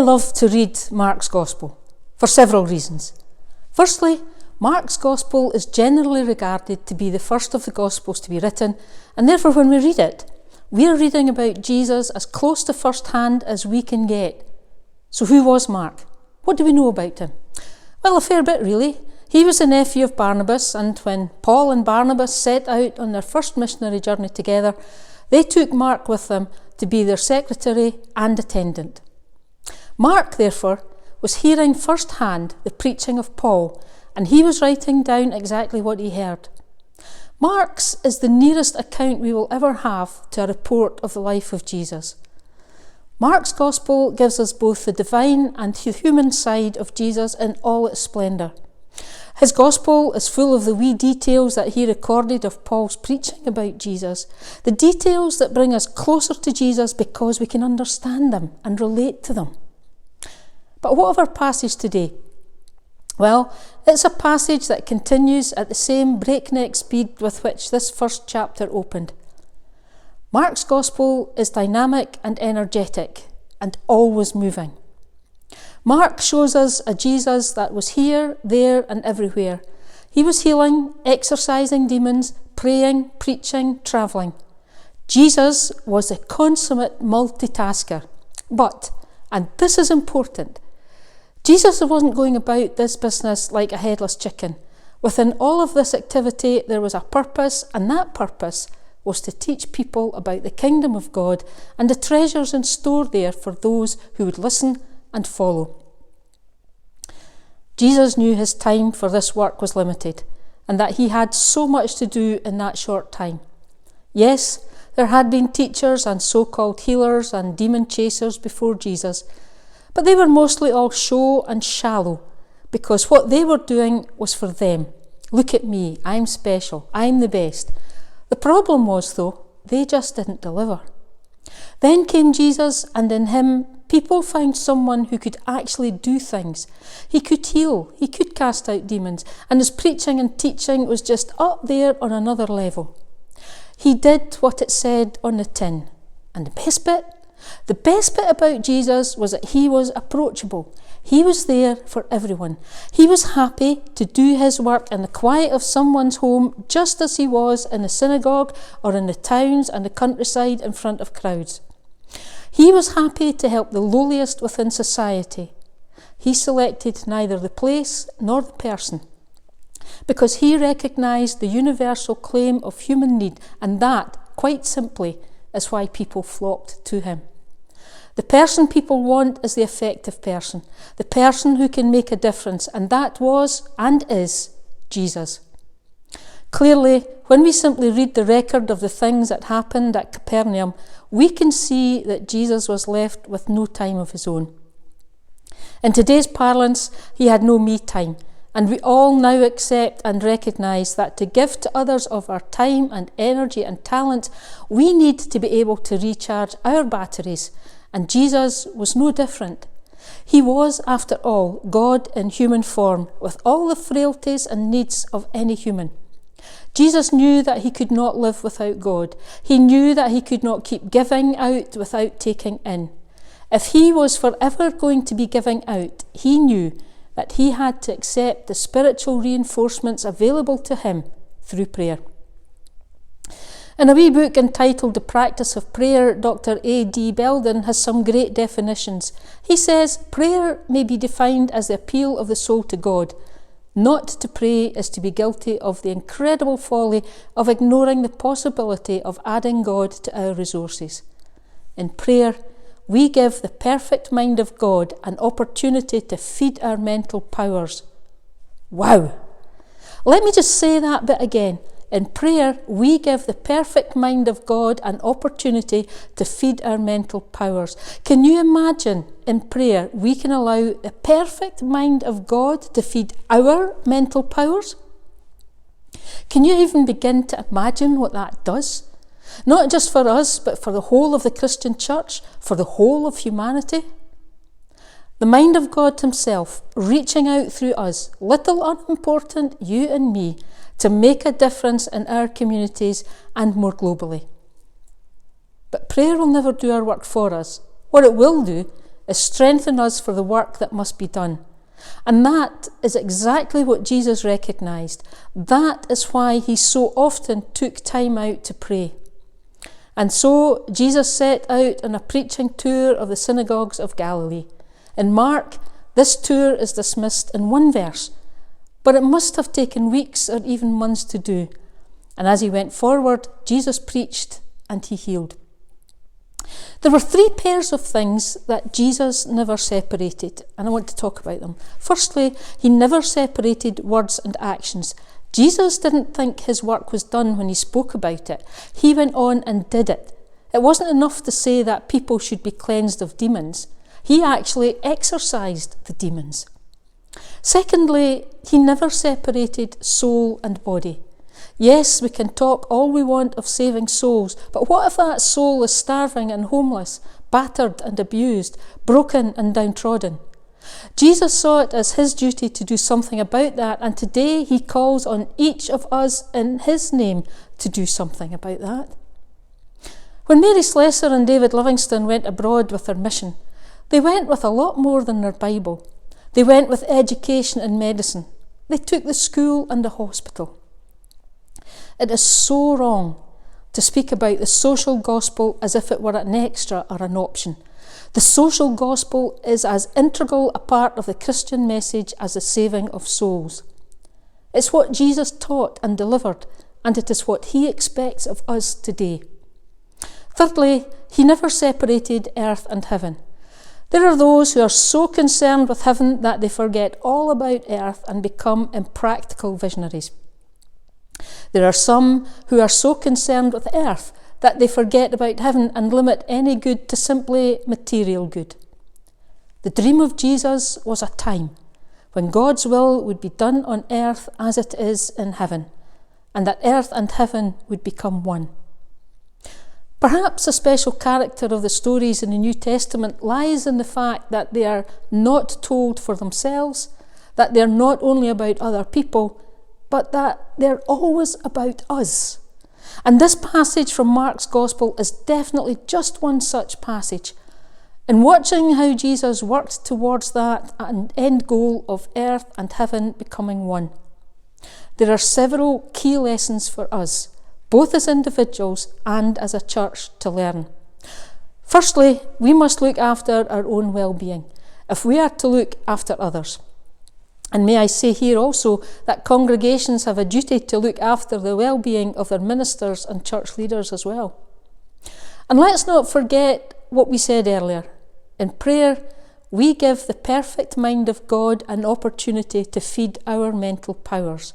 love to read Mark's Gospel for several reasons. Firstly, Mark's Gospel is generally regarded to be the first of the Gospels to be written, and therefore when we read it, we are reading about Jesus as close to first hand as we can get. So who was Mark? What do we know about him? Well, a fair bit really. He was the nephew of Barnabas, and when Paul and Barnabas set out on their first missionary journey together, they took Mark with them to be their secretary and attendant. Mark, therefore, was hearing firsthand the preaching of Paul, and he was writing down exactly what he heard. Mark's is the nearest account we will ever have to a report of the life of Jesus. Mark's Gospel gives us both the divine and human side of Jesus in all its splendour. His Gospel is full of the wee details that he recorded of Paul's preaching about Jesus, the details that bring us closer to Jesus because we can understand them and relate to them. But what of our passage today? Well, it's a passage that continues at the same breakneck speed with which this first chapter opened. Mark's Gospel is dynamic and energetic and always moving. Mark shows us a Jesus that was here, there and everywhere. He was healing, exorcising demons, praying, preaching, travelling. Jesus was a consummate multitasker. But, and this is important, Jesus wasn't going about this business like a headless chicken. Within all of this activity, there was a purpose, and that purpose was to teach people about the kingdom of God and the treasures in store there for those who would listen and follow. Jesus knew his time for this work was limited, and that he had so much to do in that short time. Yes, there had been teachers and so-called healers and demon chasers before Jesus, but they were mostly all show and shallow, because what they were doing was for them. Look at me, I'm special, I'm the best. The problem was, though, they just didn't deliver. Then came Jesus, and in him, people found someone who could actually do things. He could heal, he could cast out demons, and his preaching and teaching was just up there on another level. He did what it said on the tin. And the best bit about Jesus was that he was approachable. He was there for everyone. He was happy to do his work in the quiet of someone's home, just as he was in the synagogue or in the towns and the countryside in front of crowds. He was happy to help the lowliest within society. He selected neither the place nor the person, because he recognised the universal claim of human need, and that, quite simply, is why people flocked to him. The person people want is the effective person, the person who can make a difference, and that was and is Jesus. Clearly, when we simply read the record of the things that happened at Capernaum, we can see that Jesus was left with no time of his own. In today's parlance, he had no me time, and we all now accept and recognise that to give to others of our time and energy and talent, we need to be able to recharge our batteries, and Jesus was no different. He was, after all, God in human form, with all the frailties and needs of any human. Jesus knew that he could not live without God. He knew that he could not keep giving out without taking in. If he was forever going to be giving out, he knew that he had to accept the spiritual reinforcements available to him through prayer. In a wee book entitled The Practice of Prayer, Dr. A.D. Belden has some great definitions. He says, prayer may be defined as the appeal of the soul to God. Not to pray is to be guilty of the incredible folly of ignoring the possibility of adding God to our resources. In prayer, we give the perfect mind of God an opportunity to feed our mental powers. Wow! Let me just say that bit again. In prayer, we give the perfect mind of God an opportunity to feed our mental powers. Can you imagine, in prayer, we can allow the perfect mind of God to feed our mental powers? Can you even begin to imagine what that does? Not just for us, but for the whole of the Christian church, for the whole of humanity. The mind of God himself, reaching out through us, little unimportant, you and me, to make a difference in our communities and more globally. But prayer will never do our work for us. What it will do is strengthen us for the work that must be done. And that is exactly what Jesus recognised. That is why he so often took time out to pray. And so Jesus set out on a preaching tour of the synagogues of Galilee. In Mark, this tour is dismissed in one verse, but it must have taken weeks or even months to do. And as he went forward, Jesus preached and he healed. There were 3 pairs of things that Jesus never separated, and I want to talk about them. Firstly, he never separated words and actions. Jesus didn't think his work was done when he spoke about it. He went on and did it. It wasn't enough to say that people should be cleansed of demons. He actually exorcised the demons. Secondly, he never separated soul and body. Yes, we can talk all we want of saving souls, but what if that soul is starving and homeless, battered and abused, broken and downtrodden? Jesus saw it as his duty to do something about that, and today he calls on each of us in his name to do something about that. When Mary Slessor and David Livingstone went abroad with their mission, they went with a lot more than their Bible. They went with education and medicine. They took the school and the hospital. It is so wrong to speak about the social gospel as if it were an extra or an option. The social gospel is as integral a part of the Christian message as the saving of souls. It's what Jesus taught and delivered, and it is what he expects of us today. Thirdly, he never separated earth and heaven. There are those who are so concerned with heaven that they forget all about earth and become impractical visionaries. There are some who are so concerned with earth that they forget about heaven and limit any good to simply material good. The dream of Jesus was a time when God's will would be done on earth as it is in heaven, and that earth and heaven would become one. Perhaps a special character of the stories in the New Testament lies in the fact that they are not told for themselves, that they are not only about other people, but that they're always about us. And this passage from Mark's Gospel is definitely just one such passage. In watching how Jesus worked towards that end goal of earth and heaven becoming one, there are several key lessons for us, both as individuals and as a church, to learn. Firstly, we must look after our own well-being if we are to look after others. And may I say here also that congregations have a duty to look after the well-being of their ministers and church leaders as well. And let's not forget what we said earlier. In prayer, we give the perfect mind of God an opportunity to feed our mental powers.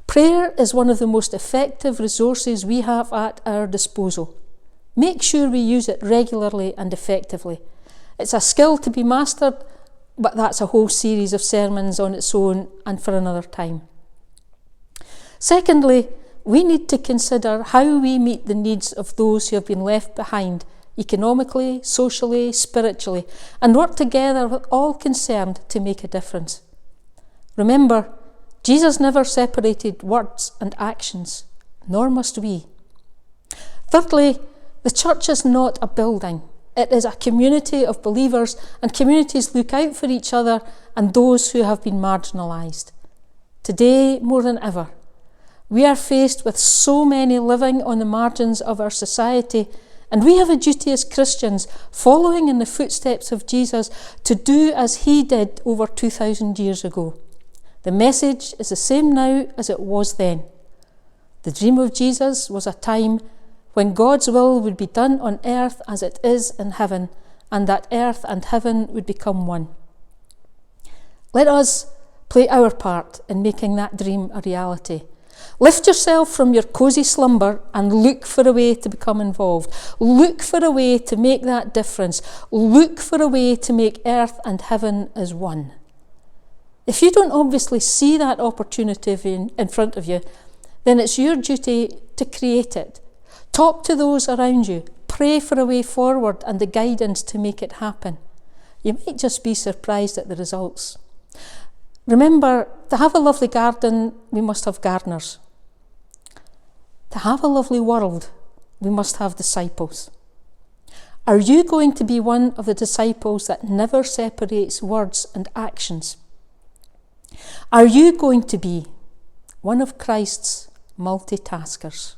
Prayer is one of the most effective resources we have at our disposal. Make sure we use it regularly and effectively. It's a skill to be mastered, but that's a whole series of sermons on its own and for another time. Secondly, we need to consider how we meet the needs of those who have been left behind, economically, socially, spiritually, and work together with all concerned to make a difference. Remember, Jesus never separated words and actions, nor must we. Thirdly, the church is not a building. It is a community of believers, and communities look out for each other and those who have been marginalised. Today, more than ever, we are faced with so many living on the margins of our society, and we have a duty as Christians, following in the footsteps of Jesus, to do as he did over 2,000 years ago. The message is the same now as it was then. The dream of Jesus was a time when God's will would be done on earth as it is in heaven, and that earth and heaven would become one. Let us play our part in making that dream a reality. Lift yourself from your cosy slumber and look for a way to become involved. Look for a way to make that difference. Look for a way to make earth and heaven as one. If you don't obviously see that opportunity in front of you, then it's your duty to create it. Talk to those around you. Pray for a way forward and the guidance to make it happen. You might just be surprised at the results. Remember, to have a lovely garden, we must have gardeners. To have a lovely world, we must have disciples. Are you going to be one of the disciples that never separates words and actions? Are you going to be one of Christ's multitaskers?